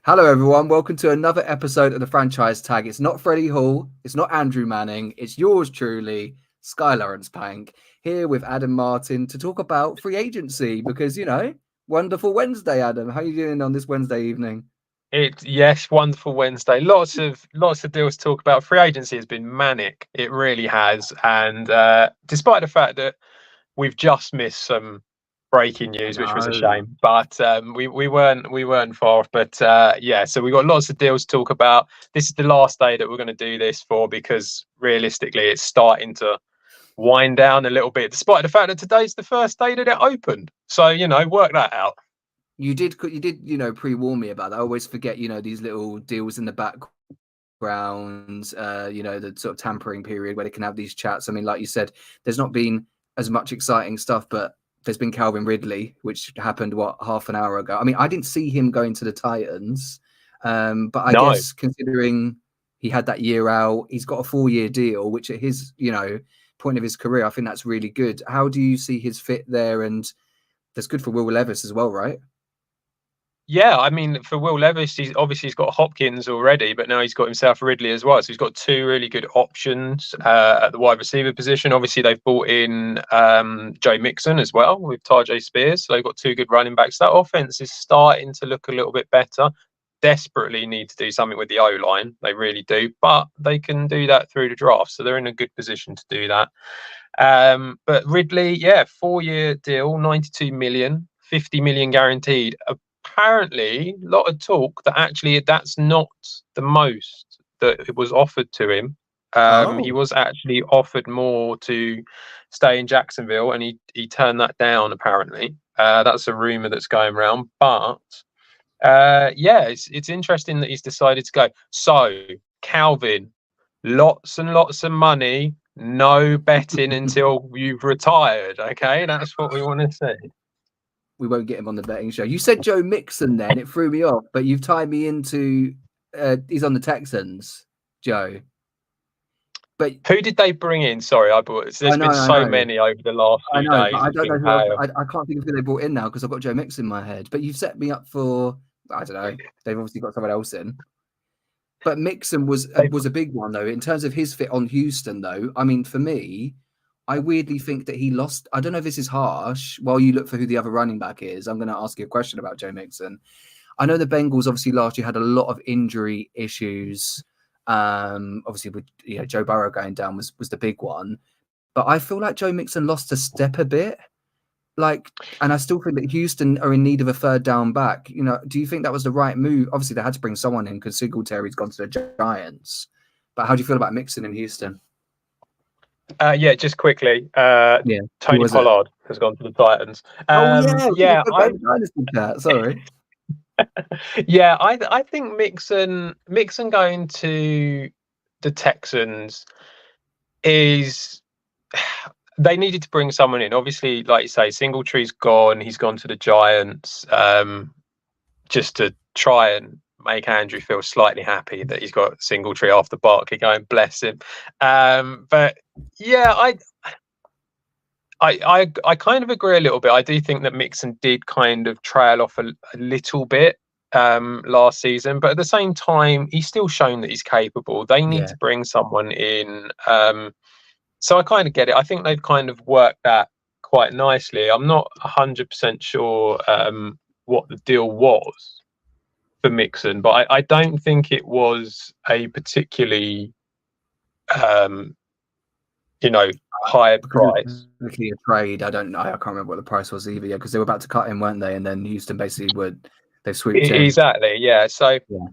Hello, everyone. Welcome to another episode of the Franchise Tag. It's not Freddie Hall. It's not Andrew Manning. It's yours truly, Sky Lawrence Pank, here with Adam Martin to talk about free agency because, wonderful Wednesday, Adam. How are you doing on this Wednesday evening? Yes, wonderful Wednesday. Lots of deals to talk about. Free agency has been manic. It really has. And despite the fact that we've just missed some breaking I news, which was a know. shame, but we weren't far off. But yeah, so we've got lots of deals to talk about. This is the last day that we're going to do this for because realistically, it's starting to wind down a little bit, despite the fact that today's the first day that it opened. So work that out. You did, pre-warn me about that. I always forget, these little deals in the background, the sort of tampering period where they can have these chats. I mean, like you said, there's not been as much exciting stuff, but there's been Calvin Ridley, which happened, half an hour ago. I mean, I didn't see him going to the Titans, but I No. guess considering he had that year out, he's got a 4-year deal, which at his, point of his career, I think that's really good. How do you see his fit there? And that's good for Will Levis as well, right? Yeah, I mean, for Will Levis, he's got Hopkins already, but now he's got himself Ridley as well. So he's got two really good options at the wide receiver position. Obviously, they've brought in Joe Mixon as well with Tajay Spears. So they've got two good running backs. That offense is starting to look a little bit better. Desperately need to do something with the O-line. They really do, but they can do that through the draft. So they're in a good position to do that. But Ridley, yeah, 4-year deal, 92 million, 50 million guaranteed. Apparently, a lot of talk that actually that's not the most that it was offered to him. He Oh, was actually offered more to stay in Jacksonville, and he turned that down. Apparently, that's a rumor that's going around. But yeah, it's interesting that he's decided to go. So Calvin, lots and lots of money, no betting until you've retired. Okay, that's what we want to see. we won't get him on the betting show. You said Joe Mixon then, it threw me off, but you've tied me into he's on the Texans, Joe. But Who did they bring in? Sorry, I there's know, been I so know, many over the last I few know, but days. I It's don't know been who else. chaos. I can't think of who they brought in now because I've got Joe Mixon in my head. But you've set me up for, I don't know. They've obviously got someone else in. But Mixon They've was a big one though in terms of his fit on Houston. Though I mean, for me, I weirdly think that he lost. I don't know if this is harsh. While you look for who the other running back is, I'm going to ask you a question about Joe Mixon. I know the Bengals obviously last year had a lot of injury issues. Obviously with Joe Burrow going down was the big one, but I feel like Joe Mixon lost a step a bit. Like, and I still think that Houston are in need of a third down back. Do you think that was the right move? Obviously, they had to bring someone in because Singletary's gone to the Giants. But how do you feel about Mixon in Houston? yeah, just quickly, Yeah, who Tony was it? Pollard has gone to the Titans. Oh yeah, we Yeah, spoke about the Dynasty chat. Sorry. yeah, I think Mixon going to the Texans is they needed to bring someone in. Obviously, like you say, Singletree gone. He's gone to the Giants just to try and make Andrew feel slightly happy that he's got Singletree after Barkley going, bless him. But yeah, I kind of agree a little bit. I do think that Mixon did kind of trail off a little bit last season, but at the same time, he's still shown that he's capable. They need Yeah. to bring someone in. So I kind of get it. I think they've kind of worked that quite nicely. I'm not 100% sure what the deal was for Mixon, but I don't think it was a particularly um, higher Because it price. was basically a trade. I don't know. I can't remember what the price was either. Yeah, because they were about to cut him, weren't they? And then Houston basically they swooped in. Exactly, yeah. So Yeah.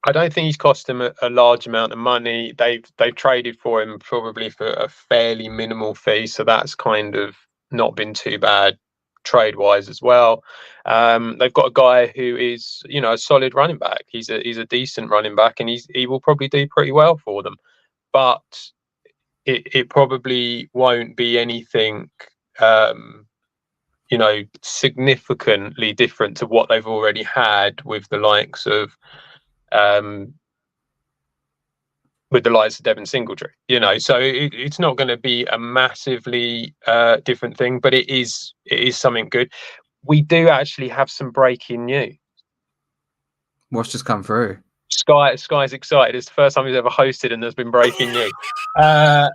I don't think he's cost him a large amount of money. They've traded for him probably for a fairly minimal fee, so that's kind of not been too bad trade wise as well. They've got a guy who is a solid running back. He's a decent running back, and he will probably do pretty well for them. But it probably won't be anything significantly different to what they've already had um, with the likes of Devin Singletary. So it's not going to be a massively different thing, but it is something good. We do actually have some breaking news. What's just come through? Sky's excited. It's the first time he's ever hosted, and there's been breaking news. So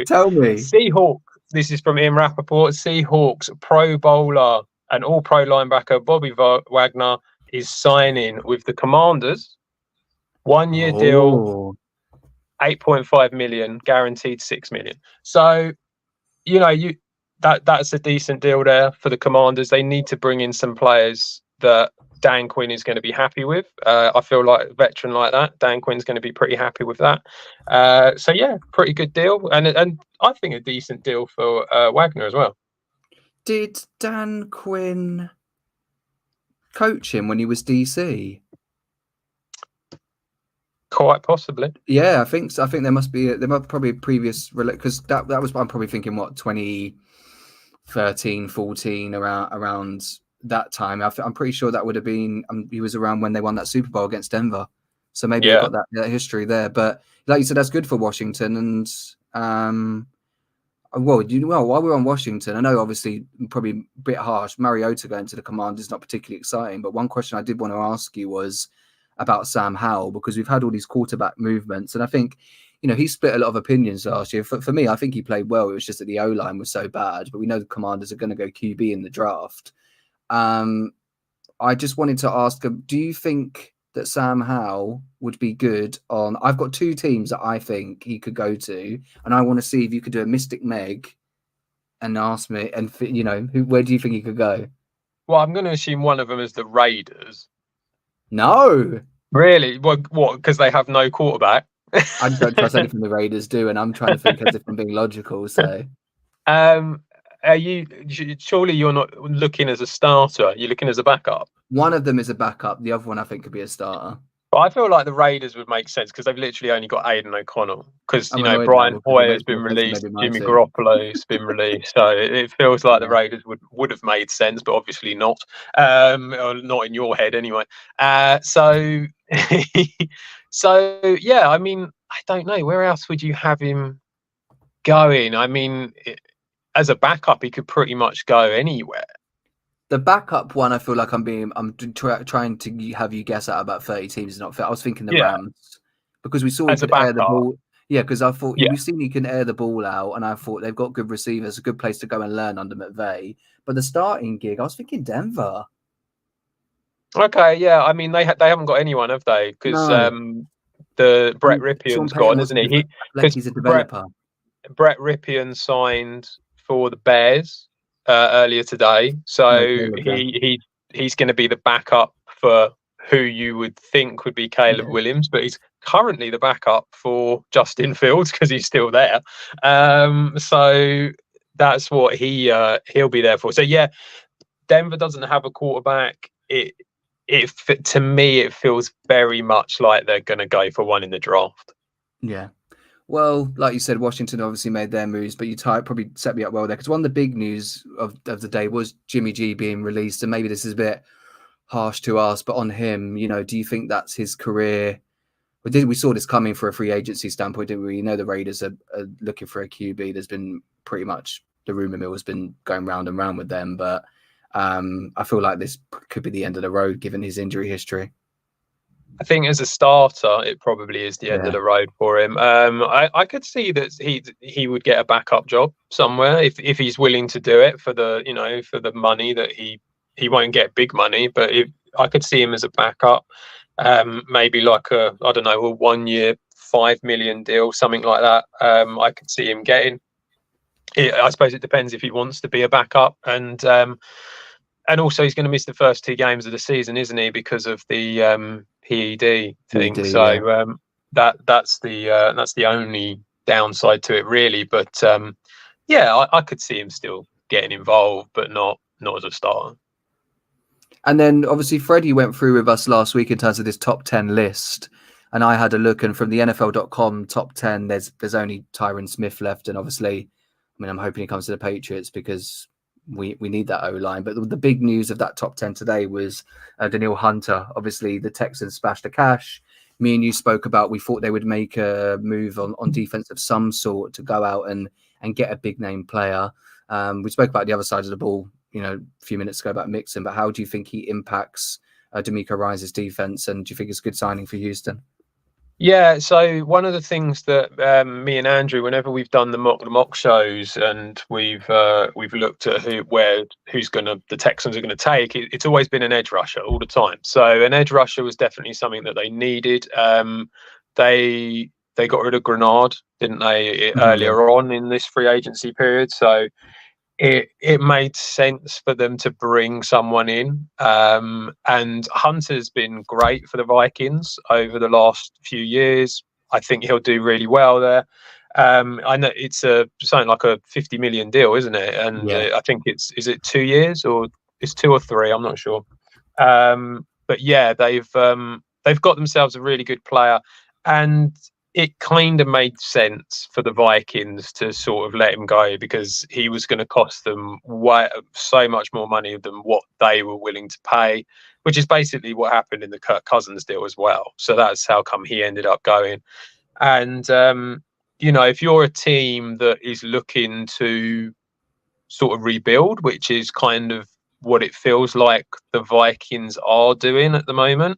Tell me. Seahawks. This is from Ian Rappaport. Seahawks Pro Bowler and All-Pro linebacker Bobby Wagner is signing with the Commanders. 1 year deal, 8.5 million, guaranteed 6 million. So, that's a decent deal there for the Commanders. They need to bring in some players that Dan Quinn is going to be happy with. I feel like a veteran like that, Dan Quinn's going to be pretty happy with that. So yeah, pretty good deal, and I think a decent deal for Wagner as well. Did Dan Quinn coach him when he was DC? Quite possibly. Yeah, I think so. I think there must probably a previous, because that was, I'm probably thinking, what, 2013, 14, around that time. I'm pretty sure that would have been, he was around when they won that Super Bowl against Denver. So maybe they've got that history there. But like you said, that's good for Washington. And while we're on Washington, I know obviously probably a bit harsh, Mariota going to the Commanders is not particularly exciting. But one question I did want to ask you was about Sam Howell, because we've had all these quarterback movements, and I think, he split a lot of opinions last year. For me, I think he played well. It was just that the O-line was so bad, but we know the Commanders are going to go QB in the draft. I just wanted to ask, do you think that Sam Howell would be good on, I've got two teams that I think he could go to, and I want to see if you could do a Mystic Meg and ask me, and where do you think he could go? Well, I'm going to assume one of them is the Raiders. No. Really? What? Because they have no quarterback? I don't trust anything the Raiders do, and I'm trying to think as if I'm being logical. So, are you? Surely you're not looking as a starter. You're looking as a backup. One of them is a backup. The other one I think could be a starter. But I feel like the Raiders would make sense because they've literally only got Aiden O'Connell. Because Brian Hoyer has been released, Jimmy Garoppolo's been released, so it feels like the Raiders would have made sense, but obviously not. Or not in your head anyway. So yeah. I mean, I don't know where else would you have him going. I mean, as a backup, he could pretty much go anywhere. The backup one, I feel like I'm trying to have you guess out about 30 teams is not fair. I was thinking the Rams, because we saw he could air the ball. Yeah, because I thought we've seen he can air the ball out, and I thought they've got good receivers, a good place to go and learn under McVay. But the starting gig, I was thinking Denver. Okay, yeah. I mean, they haven't got anyone, have they? Because the Brett Rippion's gone, isn't he? He's a developer. Brett Ripien signed for the Bears earlier today, so he's going to be the backup for who you would think would be Caleb Williams, but he's currently the backup for Justin Fields because he's still there. So that's what he'll be there for. So yeah, Denver doesn't have a quarterback. To me, it feels very much like they're going to go for one in the draft. Yeah. Well, like you said, Washington obviously made their moves, but you probably set me up well there, because one of the big news of the day was Jimmy G being released, and maybe this is a bit harsh to ask, but on him, do you think that's his career? We saw this coming for a free agency standpoint, didn't we? The Raiders are looking for a QB. There's been pretty much, the rumor mill has been going round and round with them, but I feel like this could be the end of the road given his injury history. I think as a starter, it probably is the end of the road for him. I could see that he would get a backup job somewhere if he's willing to do it for the money that he won't get big money, but I could see him as a backup, maybe like a 1 year, $5 million deal, something like that. I could see him getting. I suppose it depends if he wants to be a backup, and also he's going to miss the first 2 games of the season, isn't he, because of the PED thing? That's the only downside to it, really. But I could see him still getting involved, but not as a starter. And then obviously Freddie went through with us last week in terms of this top 10 list, and I had a look, and from the NFL.com top 10, there's only Tyron Smith left, and obviously, I'm hoping he comes to the Patriots because we need that O-line. But the big news of that top 10 today was Danielle Hunter. Obviously, the Texans splashed the cash. Me and you spoke about, we thought they would make a move on defense of some sort to go out and get a big name player. We spoke about the other side of the ball, a few minutes ago about Mixon, but how do you think he impacts D'Amico Rice's defense, and do you think it's a good signing for Houston? Yeah, so one of the things that me and Andrew, whenever we've done the mock shows and we've looked at the Texans are gonna take, it's always been an edge rusher all the time. So an edge rusher was definitely something that they needed. They got rid of Grenard, didn't they, earlier on in this free agency period? So it made sense for them to bring someone in. And Hunter's been great for the Vikings over the last few years. I think he'll do really well there. I know it's something like a $50 million deal, isn't it? And I think is it 2 years or it's 2 or 3? I'm not sure. But yeah, they've got themselves a really good player, and it kind of made sense for the Vikings to sort of let him go because he was going to cost them so much more money than what they were willing to pay, which is basically what happened in the Kirk Cousins deal as well. So that's how come he ended up going. And, if you're a team that is looking to sort of rebuild, which is kind of what it feels like the Vikings are doing at the moment,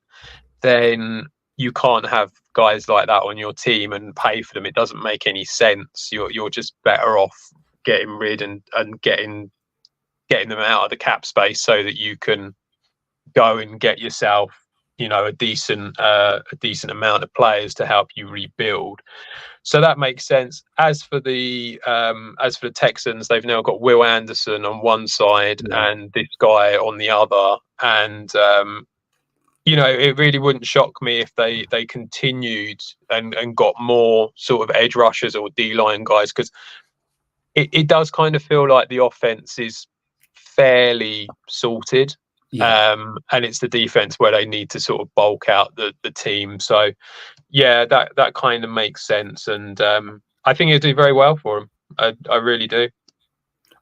then you can't have guys like that on your team and pay for them. It doesn't make any sense. You're just better off getting rid and getting them out of the cap space so that you can go and get yourself, a decent amount of players to help you rebuild. So that makes sense. As for the Texans, they've now got Will Anderson on one side and this guy on the other, and it really wouldn't shock me if they continued and got more sort of edge rushers or D-line guys, because it does kind of feel like the offense is fairly sorted. And it's the defense where they need to sort of bulk out the team. So yeah, that kind of makes sense, and I think it'll do very well for them. I really do.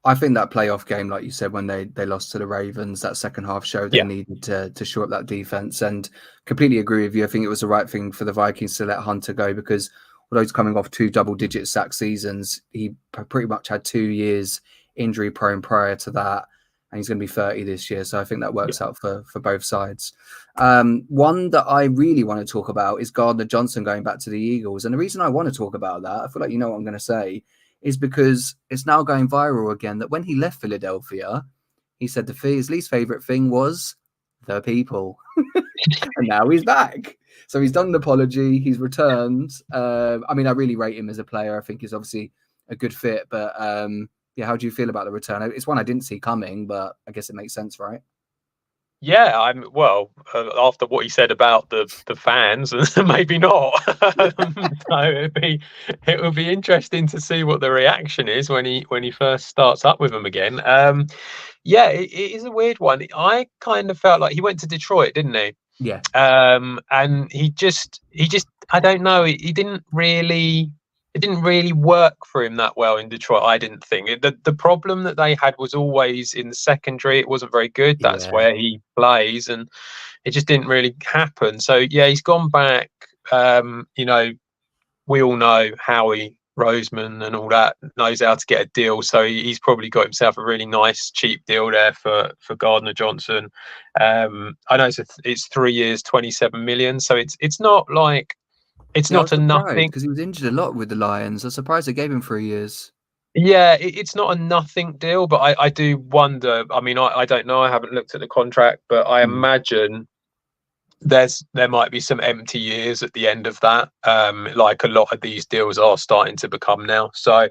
I think that playoff game, like you said, when they lost to the Ravens, that second half showed they needed to shore up that defense, and completely agree with you. I think it was the right thing for the Vikings to let Hunter go, because although he's coming off 2 double-digit sack seasons, he pretty much had 2 years injury prone prior to that, and he's going to be 30 this year. So I think that works out for both sides. One that I really want to talk about is Gardner Johnson going back to the Eagles. And the reason I want to talk about that, I feel like you know what I'm going to say, is because it's now going viral again that when he left Philadelphia, he said his least favorite thing was the people. And now he's back. So he's done an apology. He's returned. I really rate him as a player. I think he's obviously a good fit. But how do you feel about the return? It's one I didn't see coming, but I guess it makes sense, right? Yeah, after what he said about the fans, maybe not. So it would be interesting to see what the reaction is when he first starts up with them again. It is a weird one. I kind of felt like he went to Detroit, didn't he? Yeah. And he just I don't know. It didn't really work for him that well in Detroit, I didn't think. The problem that they had was always in the secondary. It wasn't very good. That's where he plays, and it just didn't really happen. So, yeah, he's gone back. We all know Howie Roseman and all that knows how to get a deal. So he's probably got himself a really nice, cheap deal there for Gardner Johnson. I know it's 3 years, 27 million. So it's not like... It's not a nothing, because he was injured a lot with the Lions. I'm surprised they gave him 3 years. Yeah, it's not a nothing deal, but I do wonder. I don't know. I haven't looked at the contract, but I imagine there might be some empty years at the end of that. Like a lot of these deals are starting to become now. So,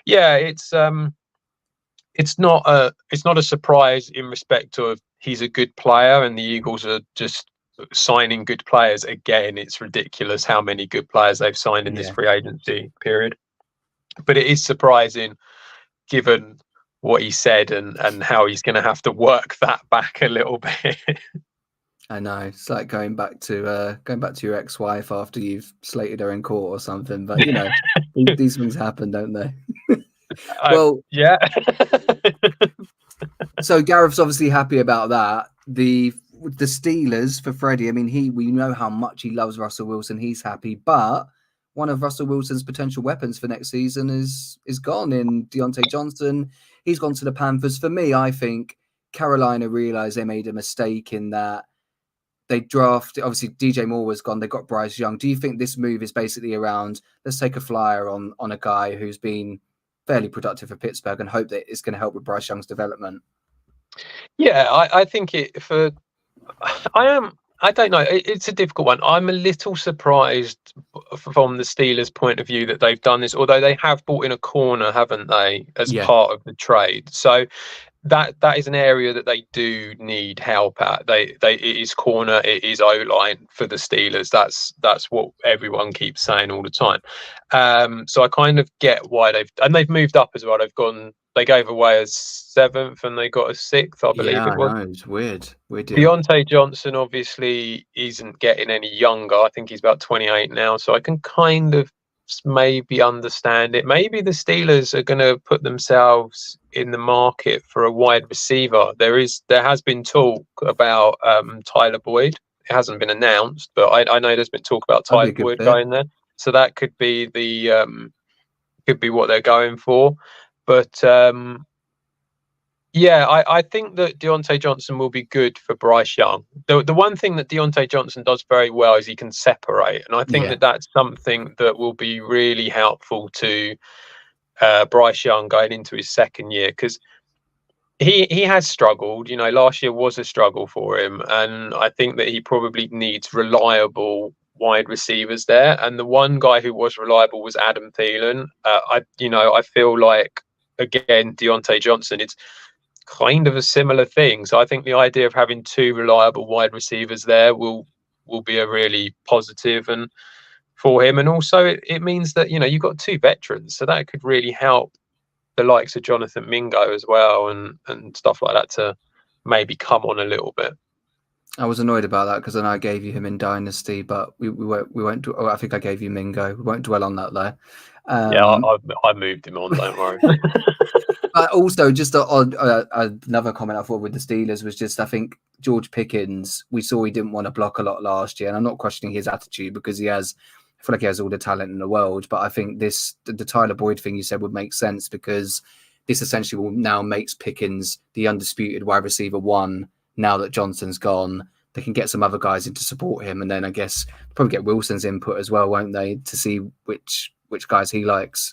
yeah, it's not a surprise in respect of he's a good player, and the Eagles are just signing good players again. It's ridiculous how many good players they've signed in this free agency period, but it is surprising given what he said and how he's going to have to work that back a little bit. I know, it's like going back to your ex-wife after you've slated her in court or something, but these things happen, don't they? Well, yeah. So Gareth's obviously happy about that. The Steelers for Freddie, we know how much he loves Russell Wilson. He's happy, but one of Russell Wilson's potential weapons for next season is gone in Deontay Johnson. He's gone to the Panthers. For me, I think Carolina realized they made a mistake in that they drafted, obviously DJ Moore was gone. They got Bryce Young. Do you think this move is basically around, let's take a flyer on a guy who's been fairly productive for Pittsburgh and hope that it's going to help with Bryce Young's development? Yeah, I think I don't know. It's a difficult one. I'm a little surprised from the Steelers' point of view that they've done this, although they have bought in a corner, haven't they, as part of the trade? So that is an area that they do need help at. It is corner, it is O-line for the Steelers. That's what everyone keeps saying all the time. So I kind of get why they've moved up as well. They gave away a 7th and they got a 6th, I believe it was. I know, it's weird. Deontay Johnson obviously isn't getting any younger. I think he's about 28 now, so I can kind of maybe understand it. Maybe the Steelers are going to put themselves in the market for a wide receiver. There has been talk about Tyler Boyd. It hasn't been announced, but I know there's been talk about Tyler Boyd going there. So that could be what they're going for. But I think that Deontay Johnson will be good for Bryce Young. The one thing that Deontay Johnson does very well is he can separate. And I think that that's something that will be really helpful to Bryce Young going into his second year, because he has struggled. Last year was a struggle for him. And I think that he probably needs reliable wide receivers there. And the one guy who was reliable was Adam Thielen. I feel like, again, Deontay Johnson, it's kind of a similar thing. So I think the idea of having 2 reliable wide receivers there will be a really positive and for him. And also it means that, you've got 2 veterans, so that could really help the likes of Jonathan Mingo as well and stuff like that to maybe come on a little bit. I was annoyed about that because then I gave you him in Dynasty, but we won't. I think I gave you Mingo. We won't dwell on that though. I moved him on. Don't worry. Also, just on another comment I thought with the Steelers was just, I think George Pickens, we saw he didn't want to block a lot last year, and I'm not questioning his attitude because I feel like he has all the talent in the world. But I think the Tyler Boyd thing you said would make sense because this essentially will now makes Pickens the undisputed wide receiver 1. Now that Johnson's gone, they can get some other guys in to support him, and then I guess probably get Wilson's input as well, won't they, to see which guys he likes.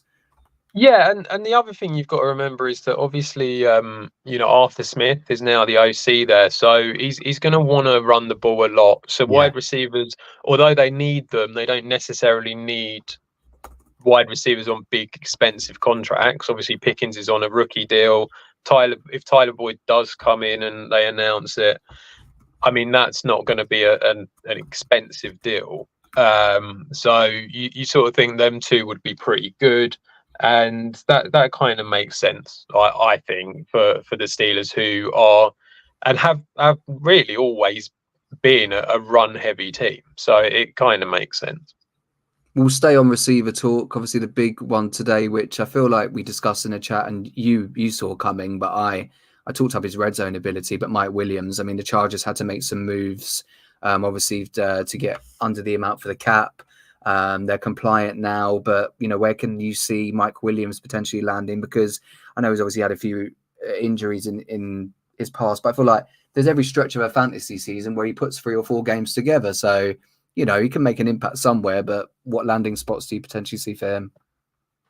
Yeah, and the other thing you've got to remember is that obviously, Arthur Smith is now the OC there, so he's going to want to run the ball a lot. So wide receivers, although they need them, they don't necessarily need wide receivers on big, expensive contracts. Obviously, Pickens is on a rookie deal. If Tyler Boyd does come in and they announce it, I mean, that's not going to be an expensive deal. So you sort of think them 2 would be pretty good. And that kind of makes sense, I think, for the Steelers, who are and have really always been a run-heavy team. So it kind of makes sense. We'll stay on receiver talk. Obviously, the big one today, which I feel like we discussed in a chat and you saw coming, but I talked up his red zone ability. But Mike Williams, I mean, the Chargers had to make some moves, obviously, to get under the amount for the cap. They're compliant now, but where can you see Mike Williams potentially landing? Because I know he's obviously had a few injuries in his past, but I feel like there's every stretch of a fantasy season where he puts 3 or 4 games together. So, he can make an impact somewhere, but what landing spots do you potentially see for him?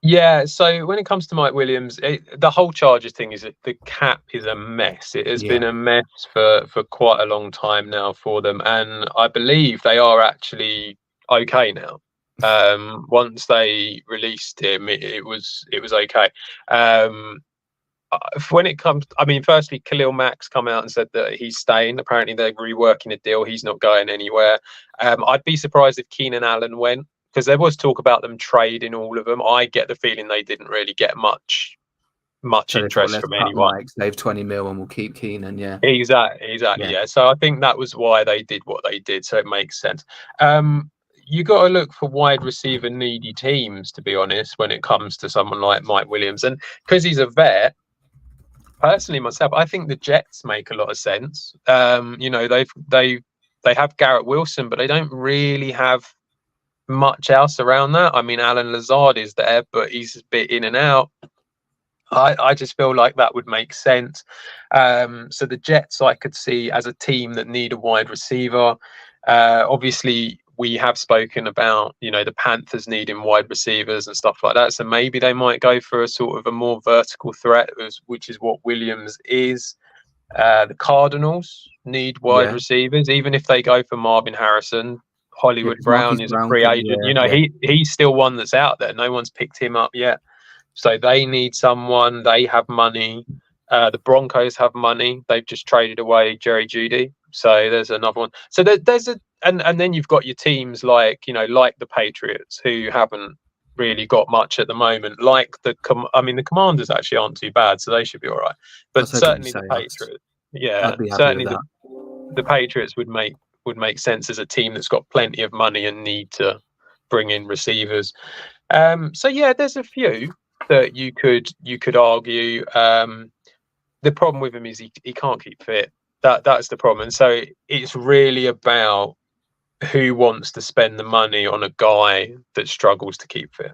Yeah, so when it comes to Mike Williams, the whole Chargers thing is that the cap is a mess. It has been a mess for quite a long time now for them, and I believe they are actually okay now. Once they released him, it was okay. When it comes, I mean, firstly, Khalil Mack's come out and said that he's staying. Apparently, they're reworking a deal. He's not going anywhere. I'd be surprised if Keenan Allen went, because there was talk about them trading all of them. I get the feeling they didn't really get much interest from anyone. Mike, save 20 mil and we'll keep Keenan. Yeah, exactly. Yeah. So I think that was why they did what they did. So it makes sense. You got to look for wide receiver needy teams, to be honest, when it comes to someone like Mike Williams, and because he's a vet. Personally, myself, I think the Jets make a lot of sense. They have Garrett Wilson, but they don't really have much else around that. I mean, Alan Lazard is there, but he's a bit in and out. I just feel like that would make sense. So the Jets I could see as a team that need a wide receiver. Obviously, we have spoken about, the Panthers needing wide receivers and stuff like that. So maybe they might go for a sort of a more vertical threat, which is what Williams is. The Cardinals need wide Yeah, receivers, even if they go for Marvin Harrison. yeah. Hollywood Because Brown Marquise is a Brown free could, agent. yeah, yeah. He's still one that's out there. No one's picked him up yet. So they need someone. They have money. The Broncos have money. They've just traded away Jerry Jeudy. So there's another one. So there's a and then you've got your teams like the Patriots, who haven't really got much at the moment. Like the Commanders actually aren't too bad, so they should be all right. I But was hoping you certainly say the us. Patriots, yeah, I'd be happy with certainly that. the Patriots would make sense as a team that's got plenty of money and need to bring in receivers. So yeah, there's a few that you could argue. The problem with him is he can't keep fit. That's the problem. And so it's really about who wants to spend the money on a guy that struggles to keep fit.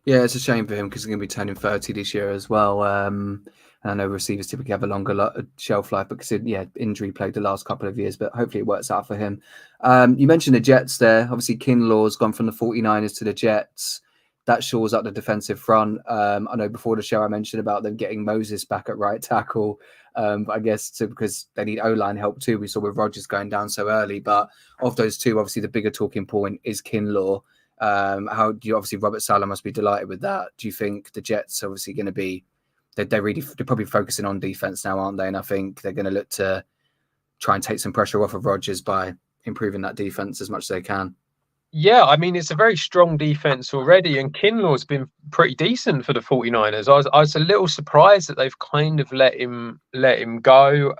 Yeah, it's a shame for him because he's going to be turning 30 this year as well. And I know receivers typically have a longer shelf life because, injury plagued the last couple of years, but hopefully it works out for him. You mentioned the Jets there. Obviously, Kinlaw's gone from the 49ers to the Jets. That shores up the defensive front. I know before the show I mentioned about them getting Moses back at right tackle. But I guess because they need O-line help too. We saw with Rodgers going down so early. But of those two, obviously the bigger talking point is Kinlaw. How do you obviously Robert Saleh must be delighted with that? Do you think the Jets are obviously going to be they're probably focusing on defense now, aren't they? And I think they're going to look to try and take some pressure off of Rodgers by improving that defense as much as they can. Yeah, I mean, it's a very strong defense already, and Kinlaw's been pretty decent for the 49ers. I was a little surprised that they've kind of let him go.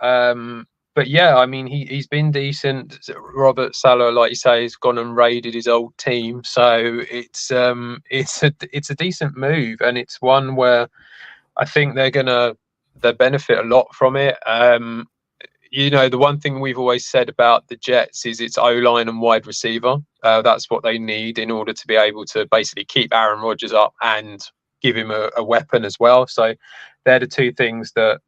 But yeah, I mean, he's been decent. Robert Saleh, like you say, has gone and raided his old team, so it's a decent move, and it's one where I think they benefit a lot from it. The one thing we've always said about the Jets is it's O-line and wide receiver. That's what they need in order to be able to basically keep Aaron Rodgers up and give him a weapon as well. So they're the two things that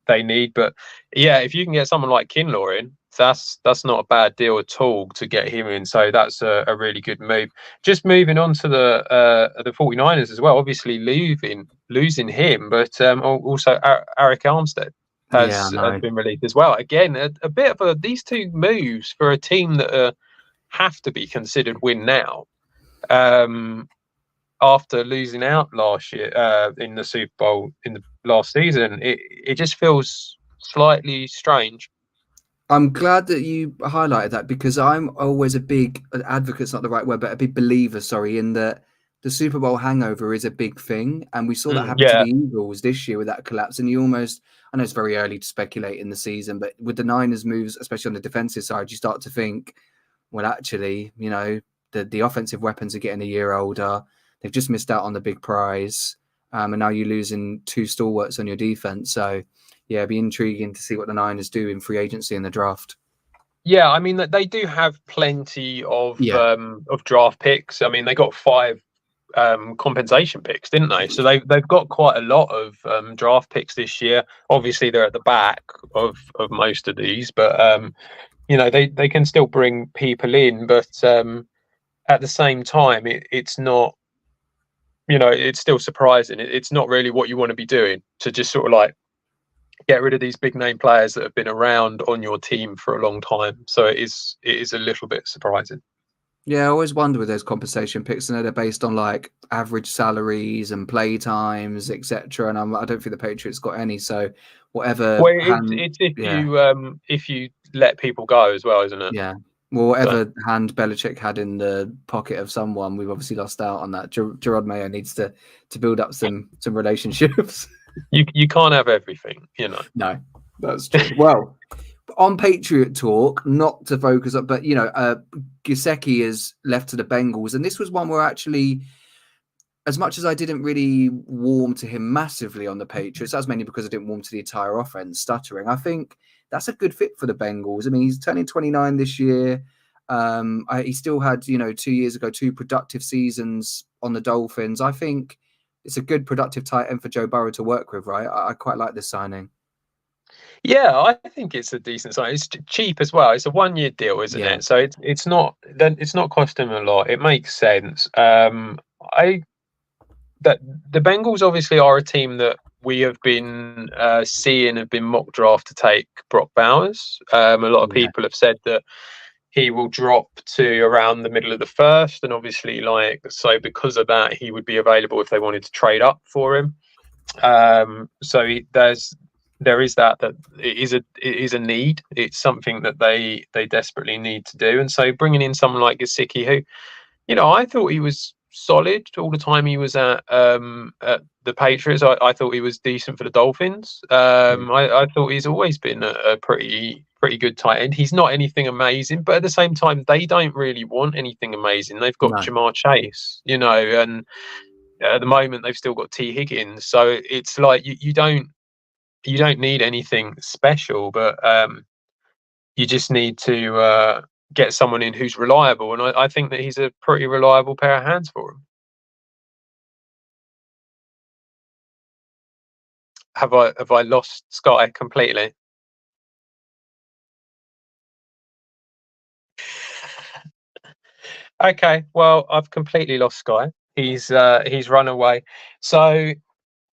they need. But yeah, if you can get someone like Kinlaw in, that's not a bad deal at all to get him in. So that's a really good move. Just moving on to the 49ers as well. Obviously losing him, but also Eric Armstead has been released as well. Again, a bit of these two moves for a team that have to be considered win now. After losing out last year in the Super Bowl in the last season, it just feels slightly strange. I'm glad that you highlighted that because I'm always a big advocate's not the right word, but a big believer, in that the Super Bowl hangover is a big thing. And we saw that happen to the Eagles this year with that collapse. And I know it's very early to speculate in the season, but with the Niners moves, especially on the defensive side, you start to think, well, actually, the offensive weapons are getting a year older. They've just missed out on the big prize. And now you're losing two stalwarts on your defense. So, yeah, it'd be intriguing to see what the Niners do in free agency in the draft. Yeah, I mean, they do have plenty of draft picks. I mean, they got 5 compensation picks, didn't they? So they've got quite a lot of draft picks this year. Obviously, they're at the back of most of these, but they can still bring people in. But at the same time, it's not. It's still surprising. It's not really what you want to be doing to just sort of like get rid of these big name players that have been around on your team for a long time. So it is a little bit surprising. Yeah, I always wonder with those compensation picks, and they're based on like average salaries and play times, etc. And I don't think the Patriots got any. So whatever. Well, it's if you let people go as well, isn't it? Yeah. Well, whatever hand Belichick had in the pocket of someone, we've obviously lost out on that. Gerard Mayo needs to build up some relationships. You can't have everything, No, that's true. Well, on Patriot talk, not to focus on, but Gesicki is left to the Bengals, and this was one where actually, as much as I didn't really warm to him massively on the Patriots, that's mainly because I didn't warm to the entire offense, stuttering. I think that's a good fit for the Bengals. I mean, he's turning 29 this year. He still had, 2 years ago, 2 productive seasons on the Dolphins. I think it's a good productive tight end for Joe Burrow to work with, right? I quite like this signing. Yeah, I think it's a decent sign. It's cheap as well. It's a 1-year deal, isn't Yeah. it? So it's not costing him a lot. It makes sense. That the Bengals obviously are a team that we have been seeing have been mock draft to take Brock Bowers. A lot of people have said that he will drop to around the middle of the first, and obviously, so because of that, he would be available if they wanted to trade up for him. There is that it is a need. It's something that they desperately need to do, and so bringing in someone like Gesicki, who, I thought he was solid all the time he was at the Patriots. I thought he was decent for the Dolphins. I thought he's always been a pretty good tight end. He's not anything amazing, but at the same time, they don't really want anything amazing. They've got Jamar Chase, and at the moment they've still got T. Higgins. So it's like you don't need anything special, but you just need to get someone in who's reliable, and I think that he's a pretty reliable pair of hands for him. Have I lost Sky completely? Okay, well, I've completely lost Sky. He's run away. So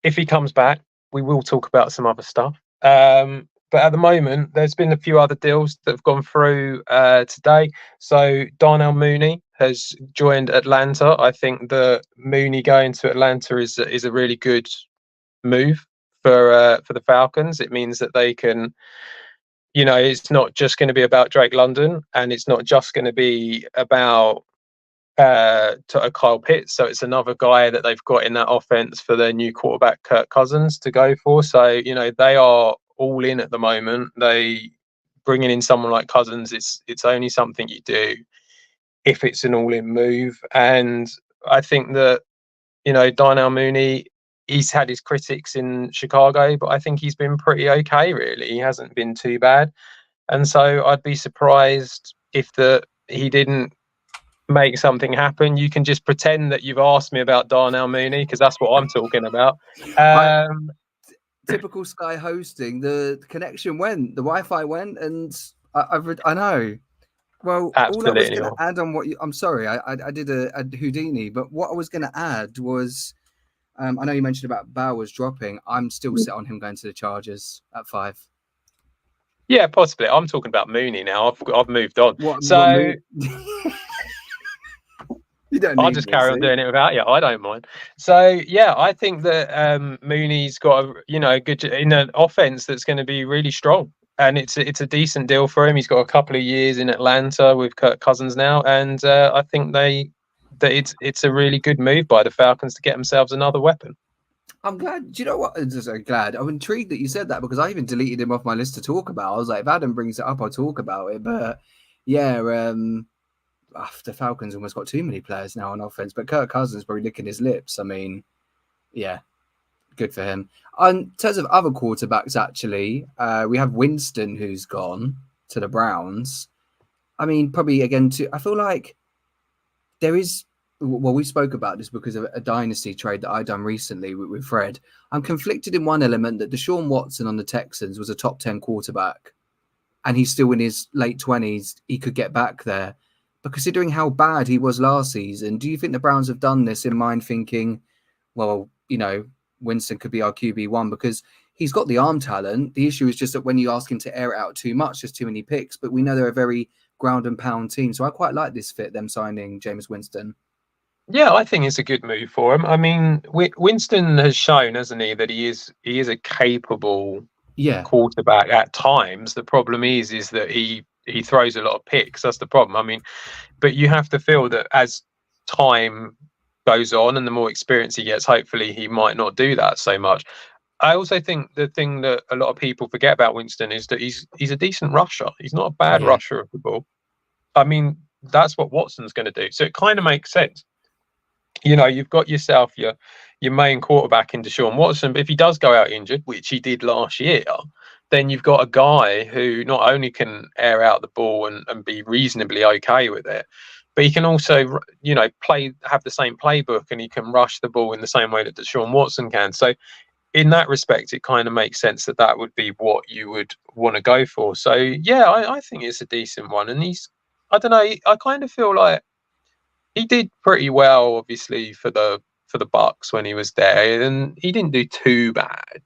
if he comes back, we will talk about some other stuff. But at the moment, there's been a few other deals that have gone through today. So Darnell Mooney has joined Atlanta. I think that Mooney going to Atlanta is a really good move for the Falcons. It means that they can, it's not just going to be about Drake London, and it's not just going to be about Kyle Pitts. So it's another guy that they've got in that offense for their new quarterback Kirk Cousins to go for. So they are all in at the moment. They bringing in someone like Cousins. It's only something you do if it's an all-in move. And I think that Darnell Mooney, he's had his critics in Chicago, but I think he's been pretty okay. Really, he hasn't been too bad. And so I'd be surprised if he didn't make something happen. You can just pretend that you've asked me about Darnell Mooney, because that's what I'm talking about. Typical Sky hosting. The connection went, the Wi-Fi went, and I know. Well, absolutely. All I was going to add on I'm sorry, I did a Houdini, but what I was going to add was, I know you mentioned about Bowers dropping. I'm still set on him going to the Chargers at 5. Yeah, possibly. I'm talking about Mooney now. I've moved on. I'll just carry on doing it without you. I don't mind. So yeah, I think that Mooney's got a good in an offense that's going to be really strong, and it's a decent deal for him. He's got a couple of years in Atlanta with Kirk Cousins now, and I think that it's a really good move by the Falcons to get themselves another weapon. I'm glad. Do you know what? I'm so glad. I'm intrigued that you said that, because I even deleted him off my list to talk about. I was like, if Adam brings it up, I'll talk about it. But yeah, the Falcons almost got too many players now on offense. But Kirk Cousins probably licking his lips. I mean, yeah, good for him. In terms of other quarterbacks, actually, we have Winston, who's gone to the Browns. I mean, probably again, I feel like there is. Well, we spoke about this because of a dynasty trade that I done recently with Fred. I'm conflicted in one element that Deshaun Watson on the Texans was a top 10 quarterback, and he's still in his late 20s. He could get back there. But considering how bad he was last season, do you think the Browns have done this in mind thinking, well, Winston could be our QB1 because he's got the arm talent. The issue is just that when you ask him to air it out too much, there's too many picks. But we know they're a very ground and pound team. So I quite like this fit, them signing Jameis Winston. Yeah, I think it's a good move for him. I mean, Winston has shown, hasn't he, that he is a capable quarterback at times. The problem is that he throws a lot of picks. That's the problem. I mean, but you have to feel that as time goes on and the more experience he gets, hopefully he might not do that so much. I also think the thing that a lot of people forget about Winston is that he's a decent rusher. He's not a bad rusher of the ball. I mean, that's what Watson's going to do. So it kind of makes sense. You've got yourself your main quarterback in Deshaun Watson, but if he does go out injured, which he did last year, then you've got a guy who not only can air out the ball and be reasonably okay with it, but he can also, have the same playbook, and he can rush the ball in the same way that Deshaun Watson can. So in that respect, it kind of makes sense that would be what you would want to go for. So yeah, I think it's a decent one. And I don't know, I kind of feel like he did pretty well, obviously, for the Bucks when he was there, and he didn't do too bad.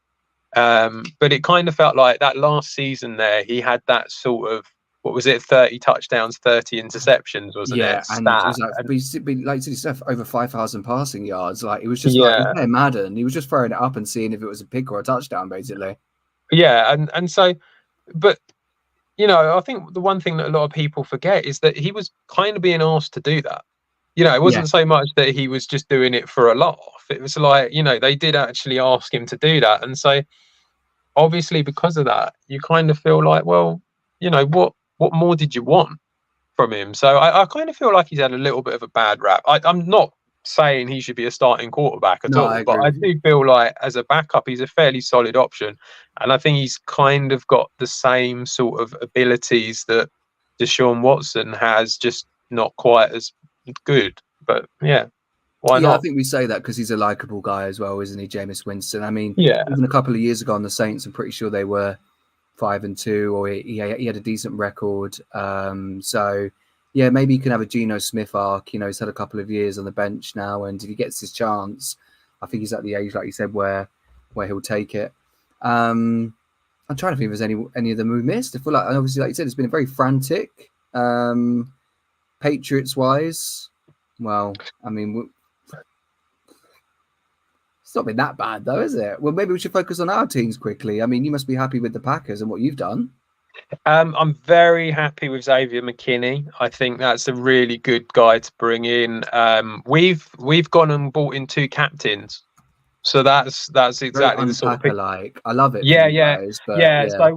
But it kind of felt like that last season there, he had that sort of, what was it, 30 touchdowns, 30 interceptions, wasn't it? And it was like stuff over 5,000 passing yards. Like, it was just like Madden. He was just throwing it up and seeing if it was a pick or a touchdown, basically. Yeah, and so, but I think the one thing that a lot of people forget is that he was kind of being asked to do that. It wasn't so much that he was just doing it for a laugh. It was like, they did actually ask him to do that. And so obviously because of that, you kind of feel like, well, what more did you want from him? So I kind of feel like he's had a little bit of a bad rap. I'm not saying he should be a starting quarterback at all, but I do feel like as a backup, he's a fairly solid option. And I think he's kind of got the same sort of abilities that Deshaun Watson has, just not quite as good. But yeah, why not? I think we say that because he's a likable guy as well, isn't he, Jameis Winston? I mean, yeah, even a couple of years ago on the Saints, I'm pretty sure they were 5-2, or he had a decent record. So yeah, maybe he can have a Geno Smith arc. He's had a couple of years on the bench now, and if he gets his chance, I think he's at the age, like you said, where he'll take it. I'm trying to think if there's any of them we missed. I feel like, obviously, like you said, it's been very frantic. Patriots wise, well, I mean, it's not been that bad though, is it? Well, maybe we should focus on our teams quickly. I mean, you must be happy with the Packers and what you've done. I'm very happy with Xavier McKinney. I think that's a really good guy to bring in. We've gone and bought in 2 captains, so that's exactly the sort of pick. Like, I love it. Yeah, guys, So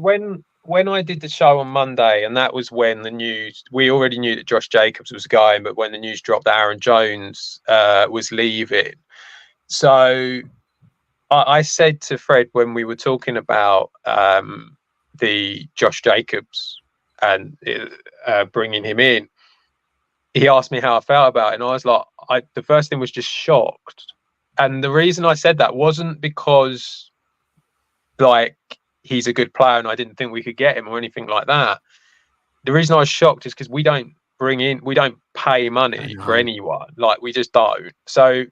when I did the show on Monday, and that was when the news, we already knew that Josh Jacobs was going, but when the news dropped that Aaron Jones was leaving, so I said to Fred when we were talking about the Josh Jacobs and bringing him in, he asked me how I felt about it, and I was like, the first thing was just shocked. And the reason I said that wasn't because like he's a good player and I didn't think we could get him or anything like that. The reason I was shocked is because we don't pay money for anyone. Like, we just don't. So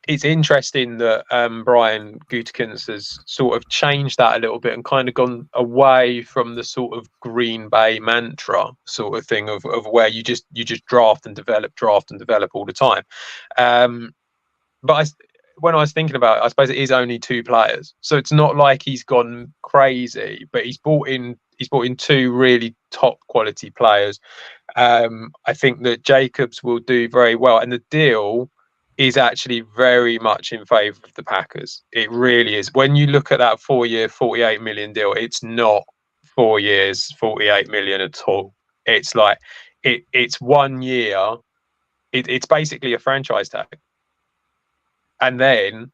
it's interesting that Brian Gutekunst has sort of changed that a little bit and kind of gone away from the sort of Green Bay mantra sort of thing of where you just draft and develop all the time. But when I was thinking about it, I suppose it is only 2 players, so it's not like he's gone crazy. But he's brought in 2 really top quality players. I think that Jacobs will do very well, and the deal is actually very much in favour of the Packers. It really is. When you look at that 4-year, $48 million deal, it's not 4 years, $48 million at all. It's like it's 1 year. It's basically a franchise tag. And then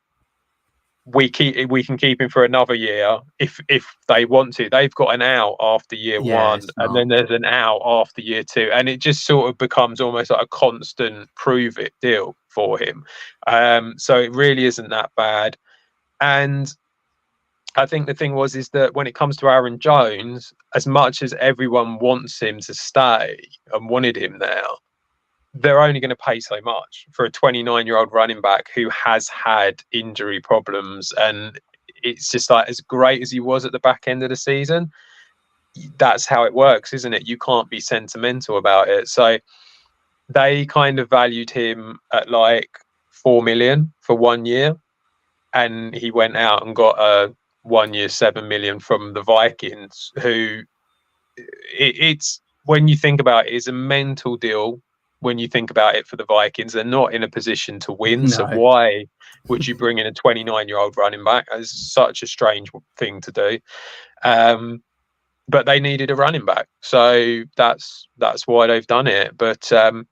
we can keep him for another year if they want to. They've got an out after year 1, and then there's an out after year 2, and it just sort of becomes almost like a constant prove it deal for him. So it really isn't that bad. And I think the thing is that when it comes to Aaron Jones, as much as everyone wants him to stay and wanted him there, they're only going to pay so much for a 29-year-old running back who has had injury problems. And it's just like, as great as he was at the back end of the season, that's how it works, isn't it? You can't be sentimental about it. So they kind of valued him at like $4 million for 1 year. And he went out and got a 1 year, $7 million from the Vikings, who it's, when you think about it, is a mental deal. When you think about it, for the Vikings, they're not in a position to win. No. So why would you bring in a 29-year-old running back? It's such a strange thing to do. But they needed a running back, so that's why they've done it. But so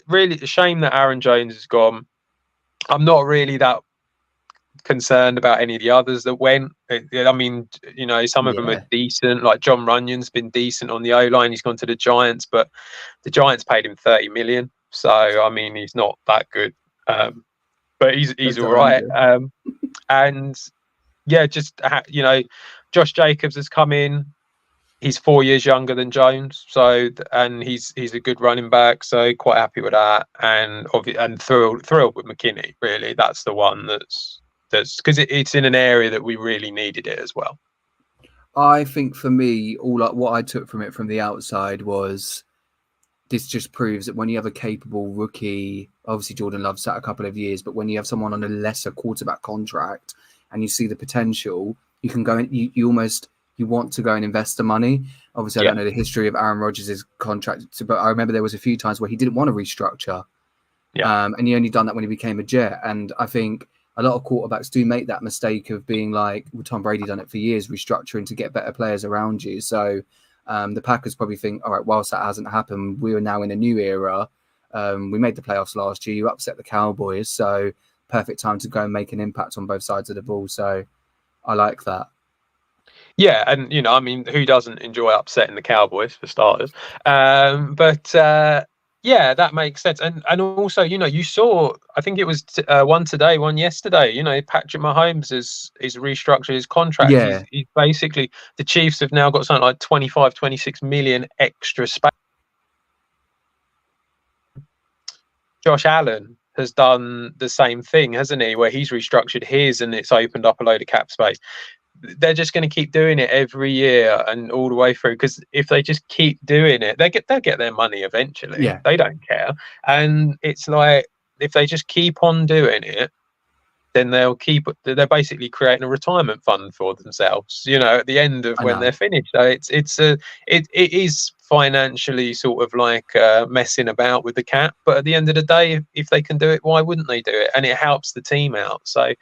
really a shame that Aaron Jones is gone. I'm not really that concerned about any of the others that went. I mean, you know, some of them are decent. Like John Runyon's been decent on the O line. He's gone to the Giants, but the Giants paid him 30 million. So I mean, he's not that good, but he's all right. And yeah, just you know, Josh Jacobs has come in. He's 4 years younger than Jones, so and he's a good running back, so quite happy with that. And thrilled with McKinney. Really, that's the one that's because it's in an area that we really needed it as well. I think for me, what I took from it from the outside was this just proves that when you have a capable rookie, obviously Jordan Love sat a couple of years, but when you have someone on a lesser quarterback contract and you see the potential, you can go and you want to go and invest the money. Obviously, I don't know the history of Aaron Rodgers' contract, but I remember there was a few times where he didn't want to restructure. And he only done that when he became a Jet. And I think a lot of quarterbacks do make that mistake of being like, well, Tom Brady done it for years, restructuring to get better players around you. So the Packers probably think, all right, whilst that hasn't happened, we are now in a new era. We made the playoffs last year. You upset the Cowboys. So perfect time to go and make an impact on both sides of the ball. So I like that. Yeah, and you know, I mean, who doesn't enjoy upsetting the Cowboys for starters? Yeah, that makes sense. And also, you know, you saw, I think it was one today, one yesterday. You know, Patrick Mahomes is restructured his contract. Yeah. He's basically, the Chiefs have now got something like 25, 26 million extra space. Josh Allen has done the same thing, hasn't he? Where he's restructured his and it's opened up a load of cap space. They're just going to keep doing it every year and all the way through, because if they just keep doing it, they'll get their money eventually. Yeah. They don't care. And it's like, if they just keep on doing it, then they're basically creating a retirement fund for themselves, you know, at the end of when they're finished. So it is financially sort of like messing about with the cap, but at the end of the day, if they can do it, why wouldn't they do it? And it helps the team out. So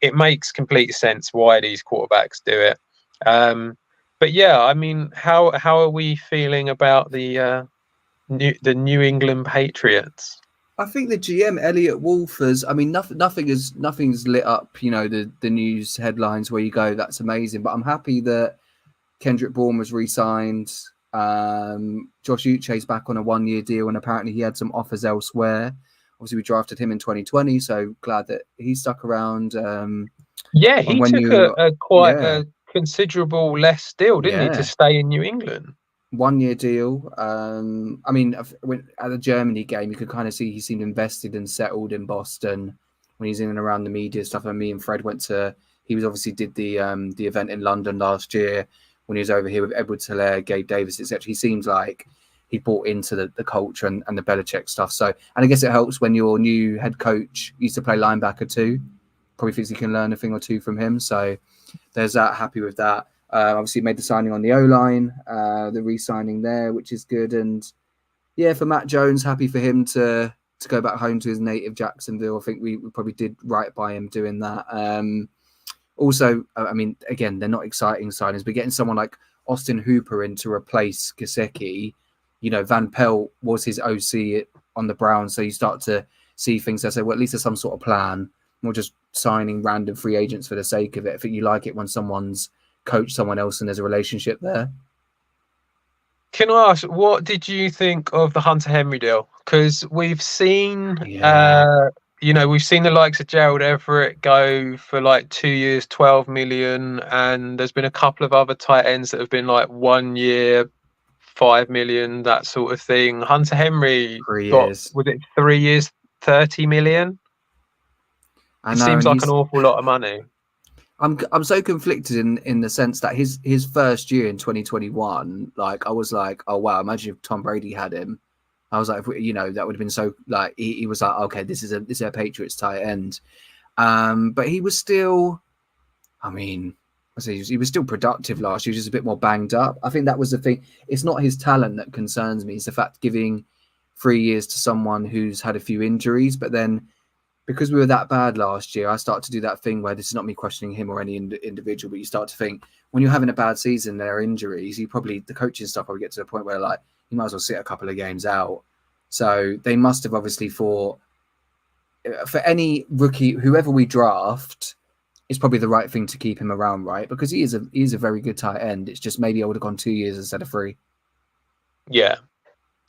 it makes complete sense why these quarterbacks do it. But yeah, I mean, how are we feeling about the New England Patriots? I think the GM Elliot Wolf I mean, nothing's lit up, you know, the news headlines where you go, that's amazing. But I'm happy that Kendrick Bourne was re-signed. Josh Uche's back on a 1-year deal, and apparently he had some offers elsewhere. Obviously, we drafted him in 2020, so glad that he stuck around. Yeah, he took a considerable less deal, didn't he, to stay in New England? 1-year deal. I mean, at the Germany game, you could kind of see he seemed invested and settled in Boston when he's in and around the media stuff. And me and Fred he did the event in London last year when he was over here with Edwards Hilaire, Gabe Davis, etc. He seems like he bought into the culture and the Belichick stuff. So, and I guess it helps when your new head coach used to play linebacker too. Probably thinks you can learn a thing or two from him. So there's that. Happy with that. Obviously made the signing on the O-line, the re-signing there, which is good. And yeah, for Matt Jones, happy for him to go back home to his native Jacksonville. I think we probably did right by him doing that. Also, I mean, again, they're not exciting signings, but getting someone like Austin Hooper in to replace Gesicki, you know, Van Pelt was his OC on the Browns. So you start to see things that say, well, at least there's some sort of plan, not just signing random free agents for the sake of it. I think you like it when someone's coach someone else and there's a relationship there. Can I ask, what did you think of the Hunter Henry deal? Because we've seen, we've seen the likes of Gerald Everett go for like 2 years, 12 million, and there's been a couple of other tight ends that have been like 1 year, 5 million, that sort of thing. Hunter Henry was it 3 years, 30 million? It seems like an awful lot of money. I'm so conflicted in the sense that his first year in 2021, like I was like, oh wow, imagine if Tom Brady had him. I was like, you know, that would have been so like he was like, okay, this is a Patriots tight end. But he was still, I mean, he was still productive last year, just a bit more banged up. I think that was the thing. It's not his talent that concerns me. It's the fact giving 3 years to someone who's had a few injuries, but then because we were that bad last year, I started to do that thing where this is not me questioning him or any individual, but you start to think when you're having a bad season, there are injuries. The coaching stuff probably get to the point where like you might as well sit a couple of games out. So they must have obviously for any rookie, whoever we draft, it's probably the right thing to keep him around, right? Because he is a very good tight end. It's just maybe I would have gone 2 years instead of 3. Yeah,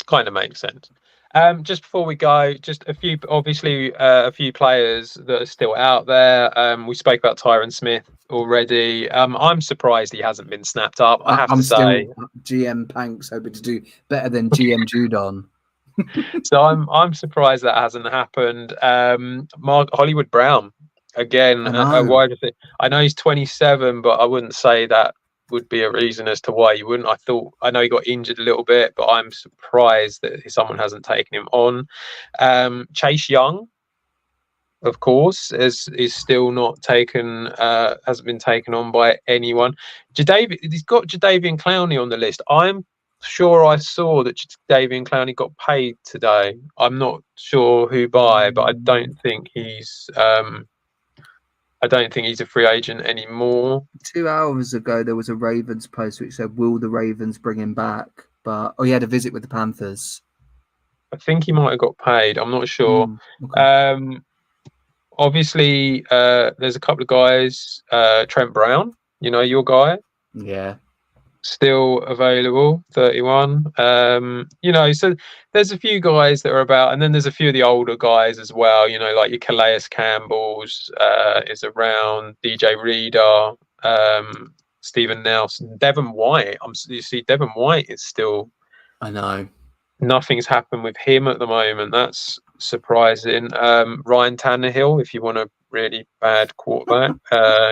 kind of makes sense. Just before we go, just a few players that are still out there. We spoke about Tyron Smith already. I'm surprised he hasn't been snapped up. I have I'm to say. still GM Panks hoping to do better than GM Judon. So I'm surprised that hasn't happened. Mark Hollywood Brown again, a wide receiver. I know he's 27, but I wouldn't say that would be a reason as to why you wouldn't. I know he got injured a little bit, but I'm surprised that someone hasn't taken him on. Chase Young, of course, is still not taken. Hasn't been taken on by anyone. He's got Jadeveon Clowney on the list. I'm sure I saw that Jadeveon Clowney got paid today. I'm not sure who by, but I don't think he's a free agent anymore. 2 hours ago, there was a Ravens post which said, "Will the Ravens bring him back?" But he had a visit with the Panthers. I think he might have got paid. I'm not sure. Okay. Obviously, there's a couple of guys. Trent Brown, your guy. Yeah. Still available, 31. So there's a few guys that are about, and then there's a few of the older guys as well. Like your Calais Campbell's is around, DJ Reader, Stephen Nelson, Devin White. You see, Devin White is still. I know. Nothing's happened with him at the moment. That's surprising. Ryan Tannehill, if you want a really bad quarterback,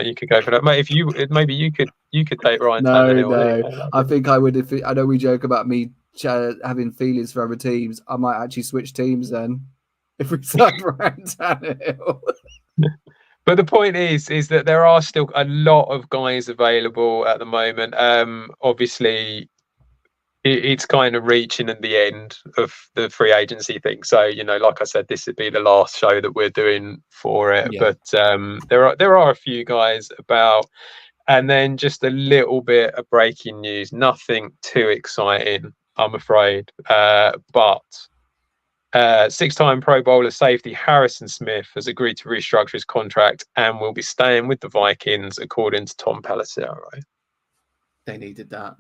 you could go for that. Mate, maybe you could take Ryan Tannehill. No. I think I would. I know we joke about me having feelings for other teams. I might actually switch teams then if we signed Ryan Tannehill. But the point is that there are still a lot of guys available at the moment. Obviously, it's kind of reaching at the end of the free agency thing. So, like I said, this would be the last show that we're doing for it. Yeah. But there are a few guys about. And then just a little bit of breaking news. Nothing too exciting, I'm afraid. But 6-time Pro Bowler safety Harrison Smith has agreed to restructure his contract and will be staying with the Vikings, according to Tom Pelissero. They needed that.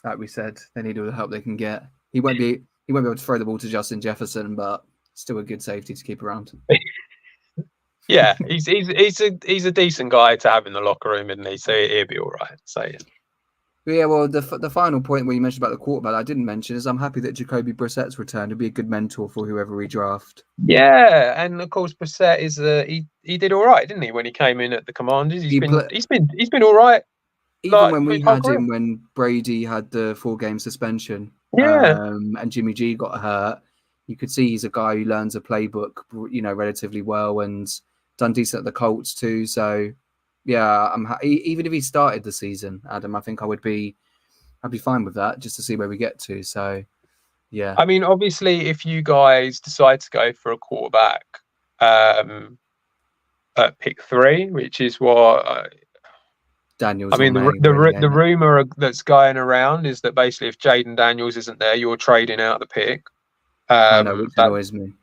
Like we said, they need all the help they can get. He won't be able to throw the ball to Justin Jefferson, but still a good safety to keep around. Yeah, he's a decent guy to have in the locker room, isn't he? So he'll be all right. So yeah. Well, the final point where you mentioned about the quarterback I didn't mention is I'm happy that Jacoby Brissett's returned to be a good mentor for whoever we draft. Yeah, and of course Brissett is he did all right, didn't he, when he came in at the Commanders? He's been all right. Even when we had him, when Brady had the 4-game suspension, and Jimmy G got hurt, you could see he's a guy who learns a playbook, relatively well, and done decent at the Colts too. So, yeah, even if he started the season, Adam, I think I'd be fine with that, just to see where we get to. So, yeah. I mean, obviously, if you guys decide to go for a quarterback at pick 3, which is what. Daniels. I mean, the rumor that's going around is that basically if Jaden Daniels isn't there, you're trading out the pick. I know, which annoys me.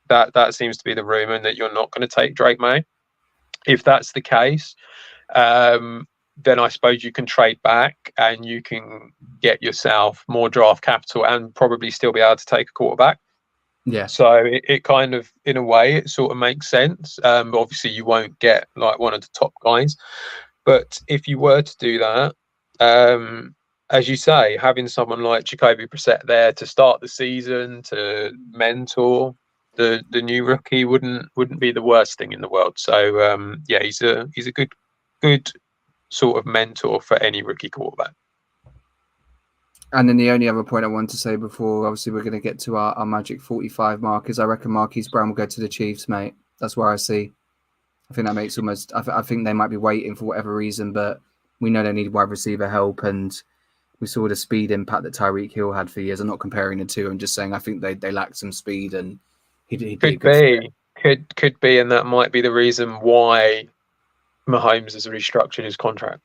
That seems to be the rumor, and that you're not going to take Drake May. If that's the case, then I suppose you can trade back and you can get yourself more draft capital and probably still be able to take a quarterback. Yeah. So it kind of, in a way, it sort of makes sense. But obviously, you won't get like one of the top guys. But if you were to do that, as you say, having someone like Jacoby Brissett there to start the season, to mentor the new rookie, wouldn't be the worst thing in the world. So he's a good sort of mentor for any rookie quarterback. And then the only other point I want to say before, obviously, we're going to get to our magic 45 mark, is I reckon Marquise Brown will go to the Chiefs, mate. That's where I see. I think that makes almost. I think they might be waiting for whatever reason, but we know they need wide receiver help, and we saw the speed impact that Tyreek Hill had for years. I'm not comparing the two. I'm just saying I think they lack some speed, and he could be, and that might be the reason why Mahomes has restructured his contract.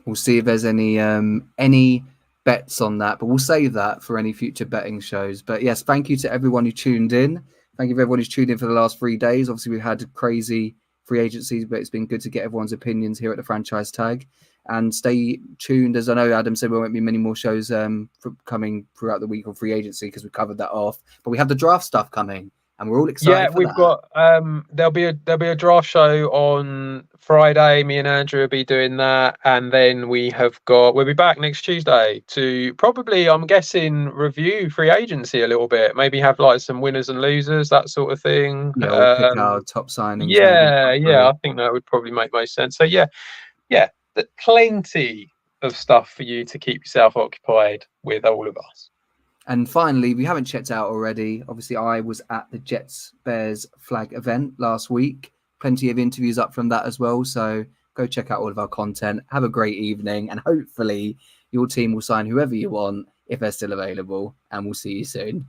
We'll see if there's any bets on that, but we'll save that for any future betting shows. But yes, thank you to everyone who tuned in. Thank you for everyone who's tuned in for the last 3 days. Obviously, we've had crazy free agencies, but it's been good to get everyone's opinions here at the Franchise Tag. And stay tuned, as I know Adam said, there won't be many more shows coming throughout the week on free agency because we covered that off. But we have the draft stuff coming, and we're all excited. Yeah, we've got there'll be a draft show on Friday. Me and Andrew will be doing that, and then we'll be back next Tuesday to probably, I'm guessing, review free agency a little bit. Maybe have like some winners and losers, that sort of thing. Yeah, we'll pick our top signings. Yeah, I think that would probably make most sense. So yeah, plenty of stuff for you to keep yourself occupied with all of us. And finally, we haven't checked out already. Obviously, I was at the Jets Bears flag event last week. Plenty of interviews up from that as well. So go check out all of our content. Have a great evening. And hopefully your team will sign whoever you want if they're still available. And we'll see you soon.